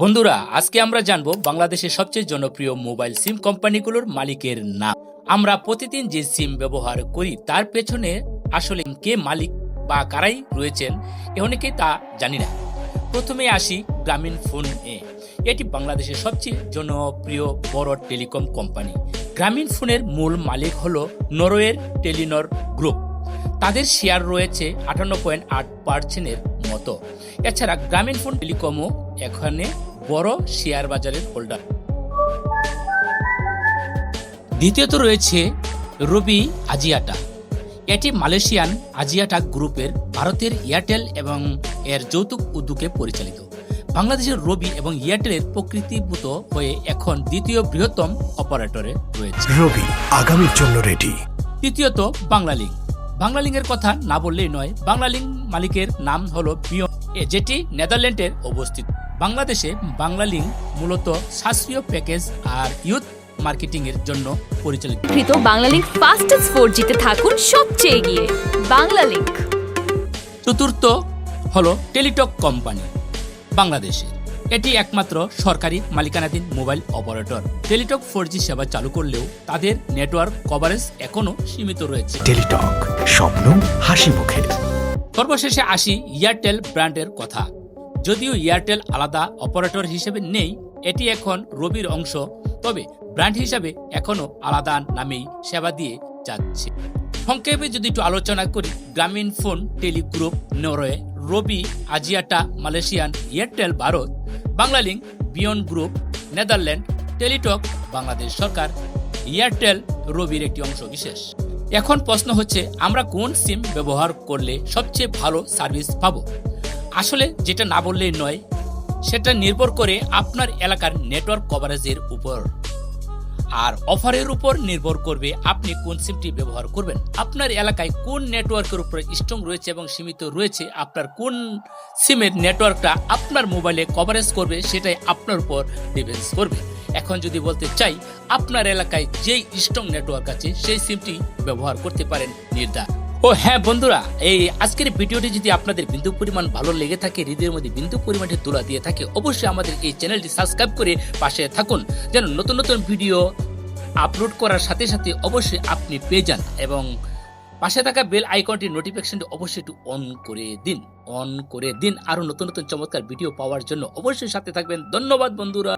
বন্ধুরা, আজকে আমরা জানবো বাংলাদেশের সবচেয়ে জনপ্রিয় মোবাইল সিম কোম্পানিগুলোর মালিকের নাম। আমরা প্রতিদিন যে সিম ব্যবহার করি তার পেছনে আসলে কে মালিক বা কারাই রয়েছেন অনেকেই তা জানি না। প্রথমে আসি গ্রামীণ ফোন এ। এটি বাংলাদেশের সবচেয়ে জনপ্রিয় বড় টেলিকম কোম্পানি। গ্রামীণ ফোনের মূল মালিক হলো নরওয়ের টেলিনর গ্রুপ। তাদের শেয়ার রয়েছে 58.8%-এর মতো। এছাড়া গ্রামীণ ফোন টেলিকমও এখানে বড় শেয়ার বাজারের হোল্ডার। দ্বিতীয়ত রয়েছে রবি আজিয়াটা। এটি মালয়েশিয়ান আজিয়াটা গ্রুপের ভারতের এয়ারটেল এবং এর যৌথ উদ্যোগে পরিচালিত। বাংলাদেশের রবি এবং এয়ারটেলের প্রকৃতিভূত হয়ে এখন দ্বিতীয় বৃহত্তম অপারেটরে রয়েছে। রবি আগামীর জন্য রেডি। তৃতীয়ত বাংলালিংক। বাংলালিংকের কথা না বললেই নয়। বাংলালিংক মালিকের নাম হলো বিয়ন, যেটি নেদারল্যান্ডের অবস্থিত। বাংলাদেশে বাংলালিংক মূলত সাশ্রয়ী প্যাকেজ আর ইউথ মার্কেটিং এর জন্য পরিচালিত। বাংলালিংক ফাস্টেস্ট 4G তে থাকুন সবচেয়ে এগিয়ে। বাংলালিংক। চতুর্থ হলো টেলিটক কোম্পানি বাংলাদেশে। এটি একমাত্র সরকারি মালিকানাধীন মোবাইল অপারেটর। টেলিটক 4G সেবা চালু করলেও তাদের নেটওয়ার্ক কভারেজ এখনো সীমিত রয়েছে। টেলিটক, স্বপ্ন হাসি মুখে। সর্বশেষে আসি এয়ারটেল ব্র্যান্ডের কথা। যদিও এয়ারটেল আলাদা অপারেটর হিসেবে নেই, এটি এখন রবির অংশ, তবে ব্র্যান্ড হিসাবে এখনো আলাদা নামেই সেবা দিয়ে যাচ্ছে। সংক্ষেপে যদি একটু আলোচনা করি, Grameen phone tele group Norway, Robi Axiata Malaysian, Airtel Bharat, Banglalink Beyon group Netherland, Teletalk Bangladesh সরকার, এয়ারটেল রবির একটি অংশ বিশেষ। এখন প্রশ্ন হচ্ছে, আমরা কোন সিম ব্যবহার করলে সবচেয়ে ভালো সার্ভিস পাবো? আসলে যেটা না বললেই নয়, সেটা নির্ভর করে আপনার এলাকার নেটওয়ার্ক কভারেজের উপর আর অফারের উপর নির্ভর করবে আপনি কোন সিমটি ব্যবহার করবেন। আপনার এলাকায় কোন নেটওয়ার্কের উপর স্ট্রং রয়েছে এবং সীমিত রয়েছে, আপনার কোন সিমের নেটওয়ার্কটা আপনার মোবাইলে কভারেজ করবে, সেটাই আপনার উপর ডিপেন্ড করবে। এখন যদি বলতে চাই, আপনার এলাকায় যেই স্ট্রং নেটওয়ার্ক আছে সেই সিমটি ব্যবহার করতে পারেন নির্দ্বিধায়। ও হ্যাঁ বন্ধুরা, এই আজকের ভিডিওটি যদি আপনাদের বিন্দু পরিমাণ ভালো লেগে থাকে, হৃদয়ের মধ্যে বিন্দু পরিমাণে তুলা দিয়ে থাকে, অবশ্যই আমাদের এই চ্যানেলটি সাবস্ক্রাইব করে পাশে থাকুন, যেন নতুন নতুন ভিডিও আপলোড করার সাথে সাথে অবশ্যই আপনি পেয়ে যান। এবং পাশে থাকা বেল আইকনটি নোটিফিকেশনটি অবশ্যই একটু অন করে দিন। আরো নতুন নতুন চমৎকার ভিডিও পাওয়ার জন্য অবশ্যই সাথে থাকবেন। ধন্যবাদ বন্ধুরা।